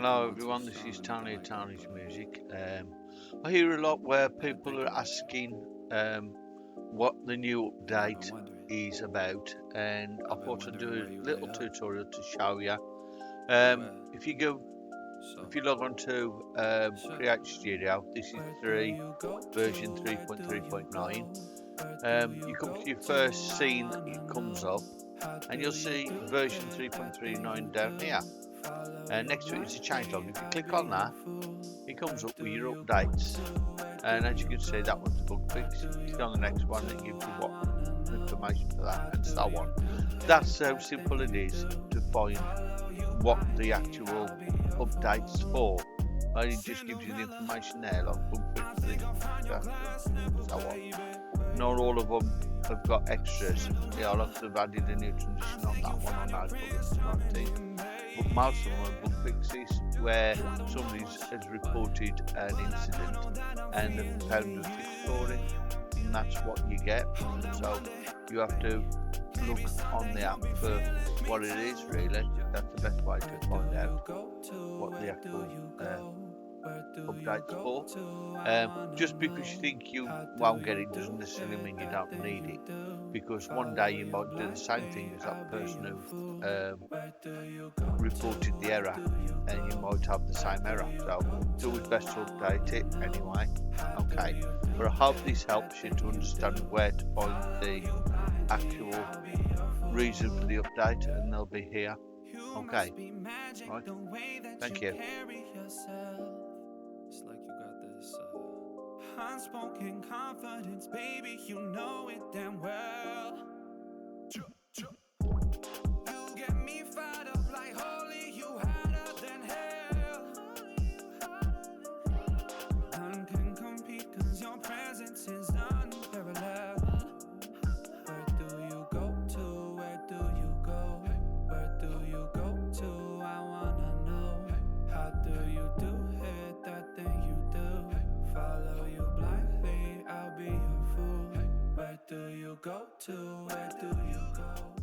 Hello everyone, this is Tony of Tony's Music. I hear a lot where people are asking what the new update is about, and I thought I'd do a little tutorial to show you. If you log on to Create Studio, this is version 3.3.9. You come to your first scene, it comes up, and you'll see version 3.39 down here. Next to it is a changelog. If you click on that, it comes up with your updates, and as you can see, that one's a bug fix. Click on the next one, it gives you what information for that, and so on. That's how simple it is to find what the actual updates for. And it just gives you the information there, like bug fixes, and so on. Not all of them have got extras. Yeah, I'll have to have added a new transition on that one on April 19th. But most of them are bug fixes where somebody has reported an incident and they've found a fix for it, and that's what you get. So you have to look on the app for what it is, really. That's the best way to find out what the actual updates for. Just because you think you won't get it doesn't necessarily mean you don't need it, because one day you might do the same thing as that person who reported the error, and you might have the same error. So it's always best to update it anyway. Okay, but I hope this helps you to understand where to find the actual reason for the update, and they'll be here. Okay, right, thank you. It's like you got this unspoken confidence, baby, you know it damn well. You get me fired up like holy, you harder than hell. None can compete cause your presence is unparalleled. Where do you go to? Where do you go? Where do you go to? I wanna know. How do you do it, that thing you do? Follow you blindly, I'll be your fool. Where do you go to? Where do you go?